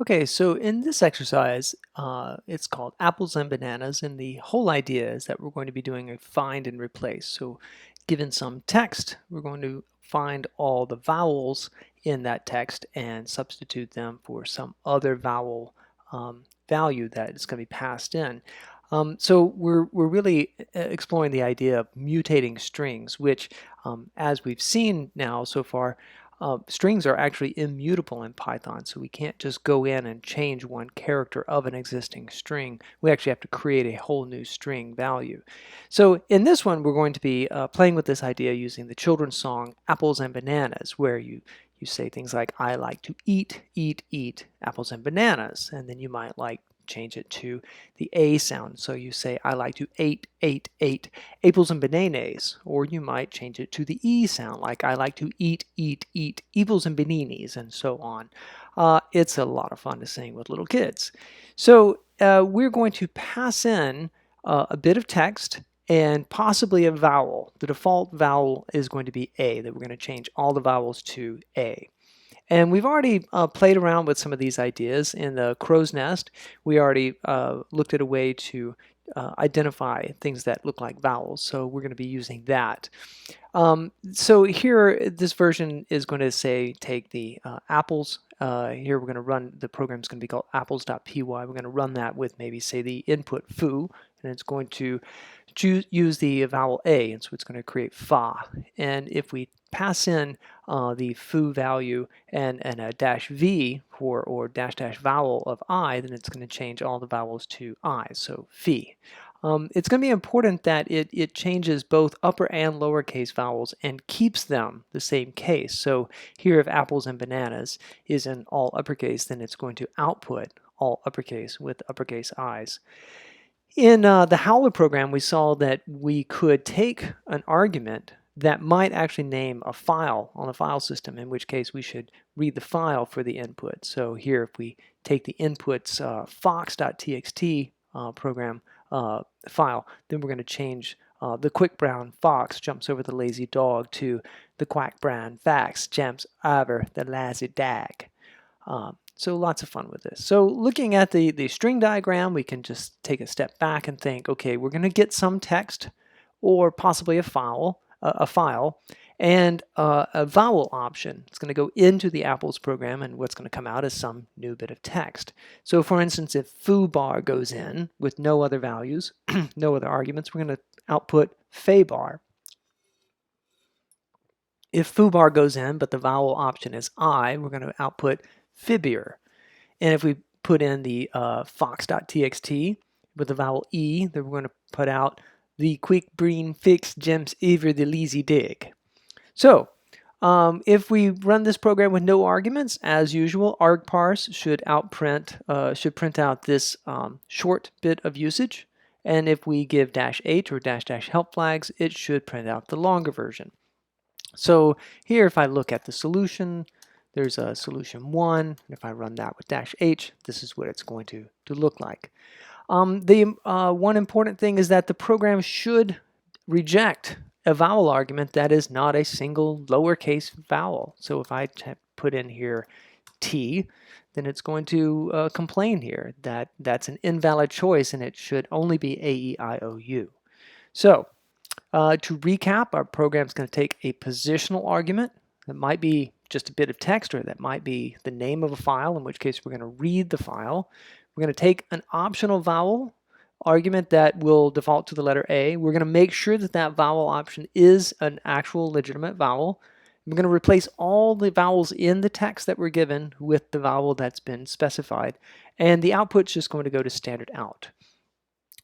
Okay, so in this exercise, it's called apples and bananas, and the whole idea is that we're going to be doing a find and replace. So given some text, we're going to find all the vowels in that text and substitute them for some other vowel value that is going to be passed in. So we're really exploring the idea of mutating strings, which, as we've seen now so far, strings are actually immutable in Python, so we can't just go in and change one character of an existing string. We actually have to create a whole new string value. So in this one, we're going to be playing with this idea using the children's song Apples and Bananas, where you say things like, I like to eat apples and bananas, and then you might change it to the A sound. So you say, I like to ate apples and bananas. Or you might change it to the E sound, like I like to eat apples and bananas, and so on. It's a lot of fun to sing with little kids. So we're going to pass in a bit of text and possibly a vowel. The default vowel is going to be A, that we're going to change all the vowels to A. And we've already played around with some of these ideas in the crow's nest. We already looked at a way to identify things that look like vowels, so we're going to be using that. So here, this version is going to say take the apples. Here we're going to run, the program's going to be called apples.py. We're going to run that with maybe say the input foo, and it's going to use the vowel A, and so it's going to create fa. And if we pass in the foo value and a dash v for or dash vowel of I, then it's going to change all the vowels to I, so phi. It's going to be important that it changes both upper and lowercase vowels and keeps them the same case. So here, if apples and bananas is in all uppercase, then it's going to output all uppercase with uppercase I's. In the Howler program, we saw that we could take an argument that might actually name a file on the file system, in which case we should read the file for the input. So here, if we take the inputs fox.txt program file, then we're going to change the quick brown fox jumps over the lazy dog to the quack brown fox jumps over the lazy dog. So lots of fun with this. So looking at the string diagram, we can just take a step back and think, okay, we're going to get some text or possibly a file, and a vowel option. It's going to go into the apples program, and what's going to come out is some new bit of text. So for instance, if foo bar goes in with no other values, no other arguments, we're going to output fe bar. If foo bar goes in, but the vowel option is I, we're going to output fibier. And if we put in the fox.txt with the vowel E, then we're going to put out the quick breen fix gems over the lazy dig. So if we run this program with no arguments, as usual, argparse should print out this short bit of usage. And if we give -h or -- help flags, it should print out the longer version. So here, if I look at the solution, there's a solution 1. And if I run that with -h, this is what it's going to look like. The one important thing is that the program should reject a vowel argument that is not a single lowercase vowel. So if I put in here T, then it's going to complain here that that's an invalid choice and it should only be A, E, I, O, U. So to recap, our program is going to take a positional argument. That might be just a bit of text, or that might be the name of a file, in which case we're going to read the file. We're going to take an optional vowel argument that will default to the letter A. We're going to make sure that that vowel option is an actual legitimate vowel. We're going to replace all the vowels in the text that we're given with the vowel that's been specified. And the output's just going to go to standard out.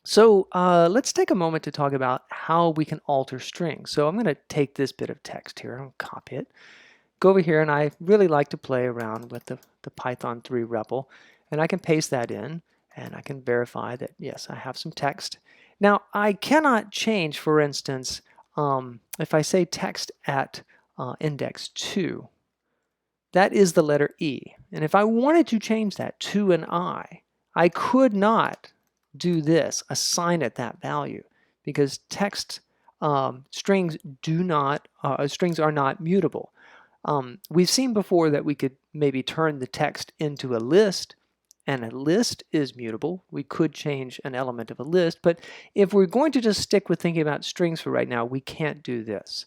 So let's take a moment to talk about how we can alter strings. So I'm going to take this bit of text here and copy it. Go over here, and I really like to play around with the Python 3 REPL. And I can paste that in, and I can verify that, yes, I have some text. Now, I cannot change, for instance, if I say text at index 2, that is the letter E. And if I wanted to change that to an I could not do this, assign it that value, because text strings are not mutable. We've seen before that we could maybe turn the text into a list, and a list is mutable. We could change an element of a list, but if we're going to just stick with thinking about strings for right now, we can't do this.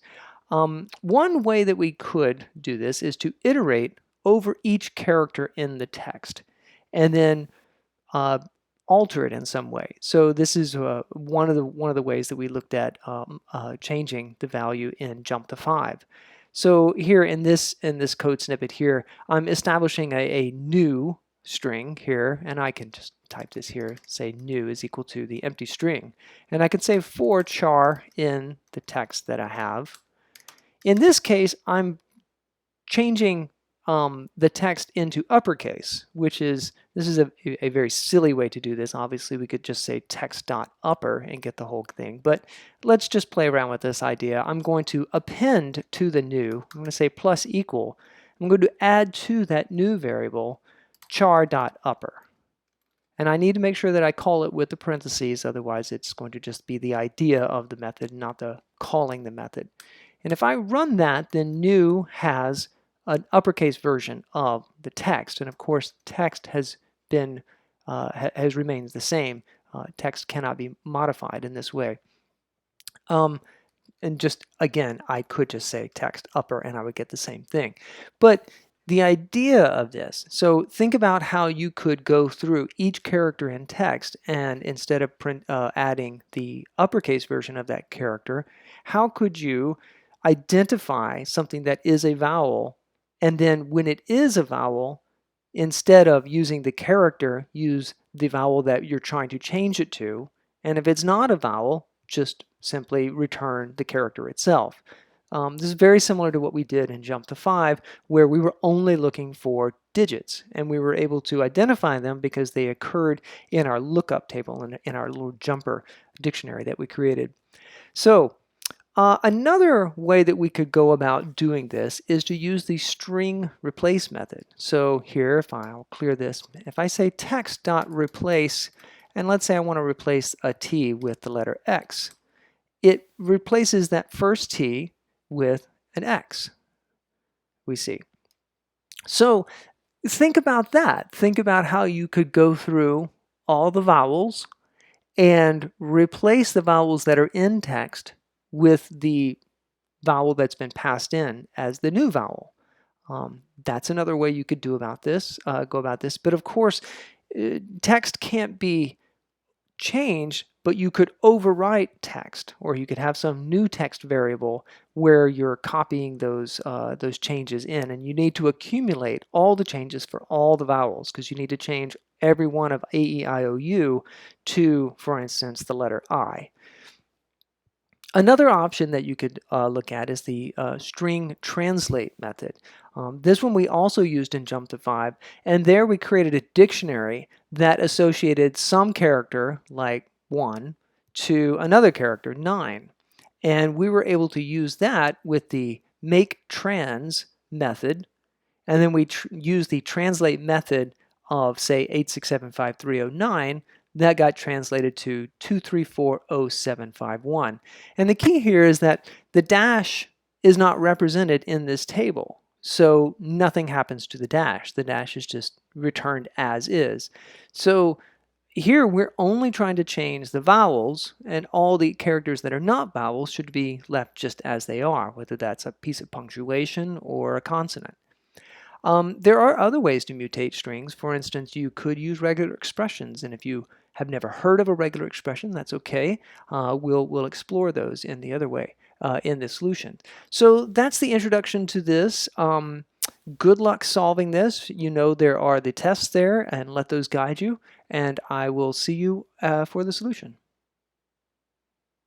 One way that we could do this is to iterate over each character in the text and then alter it in some way. So this is one of the ways that we looked at changing the value in jump to 5. So here in this code snippet here, I'm establishing a new string here, and I can just type this here, say new is equal to the empty string, and I can say for char in the text that I have. In this case, I'm changing the text into uppercase, this is a very silly way to do this. Obviously, we could just say text.upper and get the whole thing, but let's just play around with this idea. I'm going to append to the new, I'm going to say plus equal. I'm going to add to that new variable char.upper. And I need to make sure that I call it with the parentheses, otherwise it's going to just be the idea of the method, not the calling the method. And if I run that, then new has an uppercase version of the text, and of course text has been has remained the same. Text cannot be modified in this way. And just again, I could just say text upper and I would get the same thing. But the idea of this, so think about how you could go through each character in text, and instead of adding the uppercase version of that character, how could you identify something that is a vowel, and then when it is a vowel, instead of using the character, use the vowel that you're trying to change it to, and if it's not a vowel, just simply return the character itself. This is very similar to what we did in Jump to 5, where we were only looking for digits, and we were able to identify them because they occurred in our lookup table, in our little jumper dictionary that we created. So another way that we could go about doing this is to use the string replace method. So here, if I'll clear this, if I say text.replace, and let's say I want to replace a T with the letter X, it replaces that first T with an X, we see. So think about that. Think about how you could go through all the vowels and replace the vowels that are in text with the vowel that's been passed in as the new vowel. That's another way you could go about this. But of course, text can't be changed, but you could overwrite text, or you could have some new text variable where you're copying those changes in, and you need to accumulate all the changes for all the vowels, because you need to change every one of A, E, I, O, U to, for instance, the letter I. Another option that you could look at is the string translate method. This one we also used in Jump to 5, and there we created a dictionary that associated some character, like 1, to another character, 9. And we were able to use that with the make trans method, and then we use the translate method of, say, 8675309, that got translated to 2340751. And the key here is that the dash is not represented in this table, so nothing happens to the dash. The dash is just returned as is. So here we're only trying to change the vowels, and all the characters that are not vowels should be left just as they are, whether that's a piece of punctuation or a consonant. There are other ways to mutate strings. For instance, you could use regular expressions, and if you have never heard of a regular expression, that's okay. We'll explore those in the other way in this solution. So that's the introduction to this. Good luck solving this. You know there are the tests there, and let those guide you, and I will see you for the solution.